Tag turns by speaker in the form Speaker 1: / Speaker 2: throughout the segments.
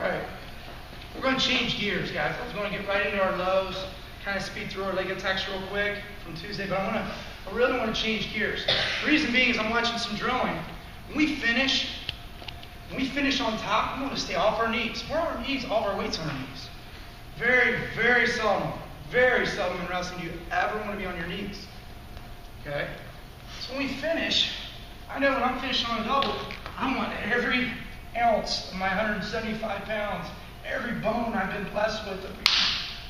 Speaker 1: Alright, we're going to change gears, guys. I was going to get right into our lows, kind of speed through our leg attacks real quick from Tuesday, but I really want to change gears. The reason being is I'm watching some drilling. When we finish on top, I'm going to stay off our knees. We're on our knees, all of our weight's on our knees. Very, very seldom in wrestling do you ever want to be on your knees. Okay? So when we finish, I know when I'm finishing on a double, I want every ounce of my 175 pounds, every bone I've been blessed with.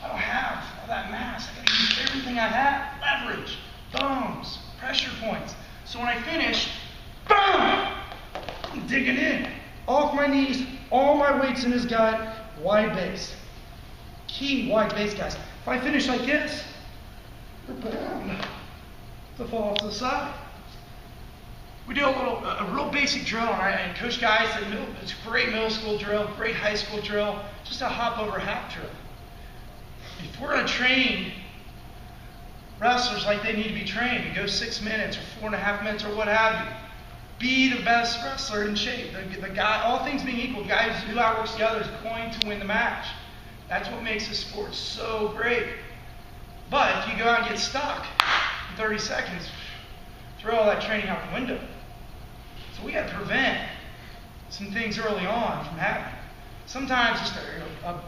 Speaker 1: I don't have all that mass. I got to use everything I have. Leverage, bones, pressure points. So when I finish, boom! I'm digging in. Off my knees, all my weight's in his gut, wide base. Key wide base, guys. If I finish like this, we're bound to fall off to the side. We do a real basic drill, and Coach Guy said it's a great middle school drill, great high school drill, just a hop over half drill. If we're going to train wrestlers like they need to be trained, and go 6 minutes or 4.5 minutes or what have you, be the best wrestler in shape. The guy, all things being equal, the guy who outworks the other is going to win the match. That's what makes this sport so great. But if you go out and get stuck in 30 seconds, throw all that training out the window. So we got to prevent some things early on from happening. Sometimes just a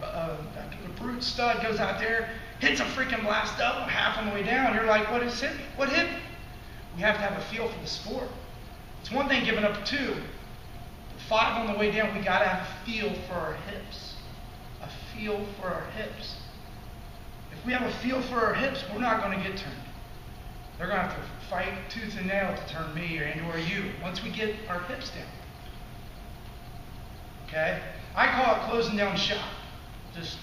Speaker 1: brute stud goes out there, hits a freaking blast double half on the way down. You're like, what is hit me? What hit me? We have to have a feel for the sport. It's one thing giving up 2. The 5 on the way down, we got to have a feel for our hips. A feel for our hips. If we have a feel for our hips, we're not going to get turned. They're going to have to fight tooth and nail to turn me or you once we get our hips down. Okay? I call it closing down shop. Just,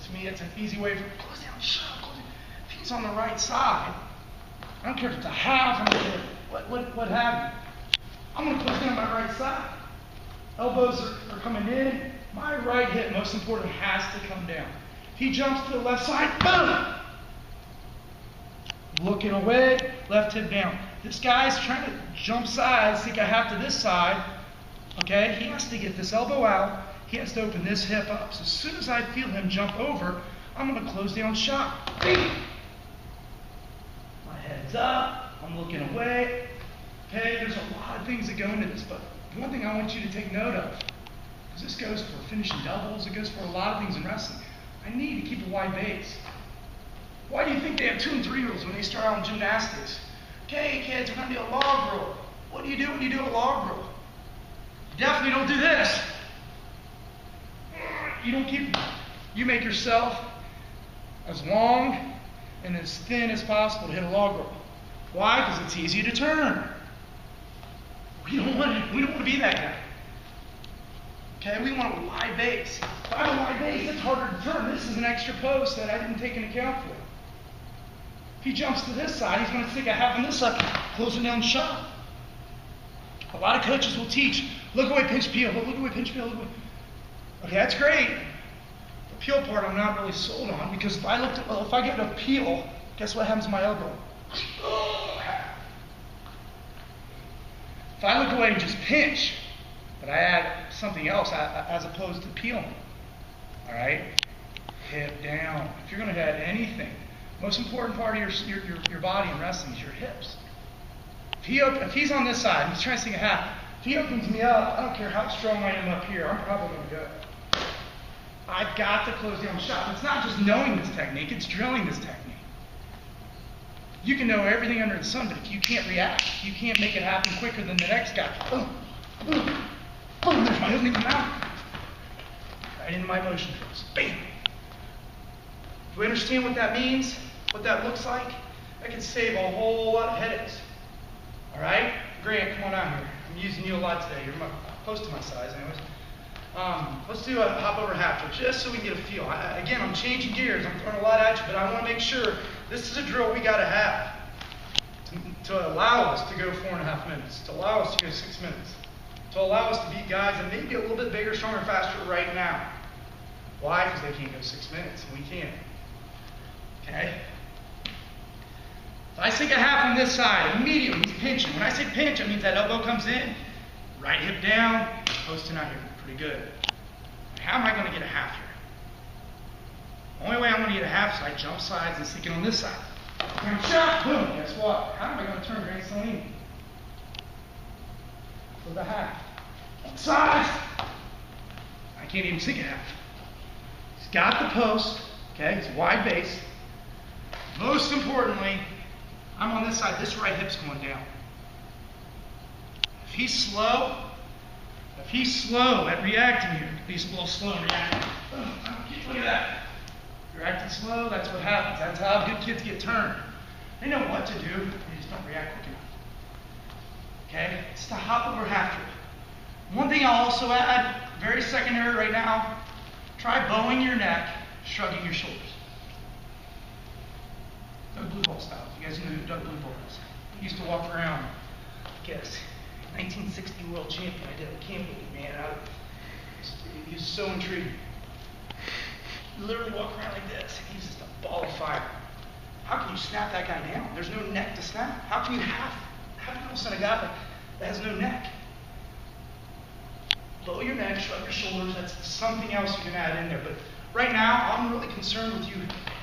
Speaker 1: to me, it's an easy way for close down shop. If he's on the right side, I don't care if it's a half, I don't care what have you. I'm going to close down my right side. Elbows are coming in. My right hip, most important, has to come down. If he jumps to the left side, boom! Looking away, left hip down. This guy's trying to jump sides, think I have to this side. Okay, he has to get this elbow out. He has to open this hip up. So as soon as I feel him jump over, I'm going to close down shop. My head's up. I'm looking away. Okay, there's a lot of things that go into this, but one thing I want you to take note of, because this goes for finishing doubles, it goes for a lot of things in wrestling. I need to keep a wide base. Why do you think they have 2 and 3 rules when they start out in gymnastics? Okay, kids, we're going to do a log roll. What do you do when you do a log roll? You definitely don't do this. You make yourself as long and as thin as possible to hit a log roll. Why? Because it's easy to turn. We don't want to be that guy. Okay, we want a wide base. If I have a wide base, it's harder to turn. This is an extra post that I didn't take into account for. If he jumps to this side, he's going to think I have on this side, closing down shop. A lot of coaches will teach, look away, pinch, peel, look away, pinch, peel, look away. Okay, that's great. The peel part I'm not really sold on, because if I get a peel, guess what happens to my elbow? If I look away and just pinch, but I add something else as opposed to peeling. All right? Hip down. If you're going to add anything, most important part of your body in wrestling is your hips. If he's on this side, he's trying to sing a half. If he opens me up, I don't care how strong I am up here, I'm probably going to go. I've got to close down shop. It's not just knowing this technique, it's drilling this technique. You can know everything under the sun, but if you can't react, you can't make it happen quicker than the next guy. There's my opening mouth. Right into my motion first. Bam! Do we understand what that means? What that looks like? That can save a whole lot of headaches. Alright? Grant, come on out here. I'm using you a lot today. You're close to my size anyways. Let's do a hop over half drill, just so we can get a feel. Again, I'm changing gears. I'm throwing a lot at you, but I want to make sure this is a drill we got to have to allow us to go 4.5 minutes, to allow us to go 6 minutes, to allow us to beat guys that may be a little bit bigger, stronger, faster right now. Why? Because they can't go 6 minutes, and we can. Okay? If I sink a half on this side, immediately he's pinching. When I say pinch, it means that elbow comes in, right hip down, posting out here. Pretty good. How am I going to half side, jump sides, and stick it on this side. Now shot, boom, guess what? How am I going to turn Grand Saline? For the half. Sides. I can't even stick it half. He's got the post, okay, it's wide base. Most importantly, I'm on this side, this right hip's going down. If he's slow at reacting here, he's a little slow in reacting. Look at that. You're acting slow, that's what happens. That's how good kids get turned. They know what to do, they just don't react quick enough. Okay? It's the hop over half trip. One thing I'll also add, very secondary right now, try bowing your neck, shrugging your shoulders. Doug Blue Ball style. You guys know who Doug Blue Ball is. He used to walk around, I guess, 1960 world champion. I can't believe, man. He was so intriguing. You literally walk around like this. He's just a ball of fire. How can you snap that guy down? There's no neck to snap. How can you half a guy that has no neck? Lower your neck, shrug your shoulders. That's something else you can add in there. But right now, I'm really concerned with you.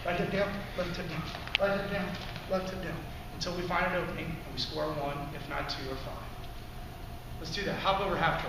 Speaker 1: Right hip down, left hip down, right hip down, left hip down. Until we find an opening and we score 1, if not 2 or 5. Let's do that. Hop over half trip.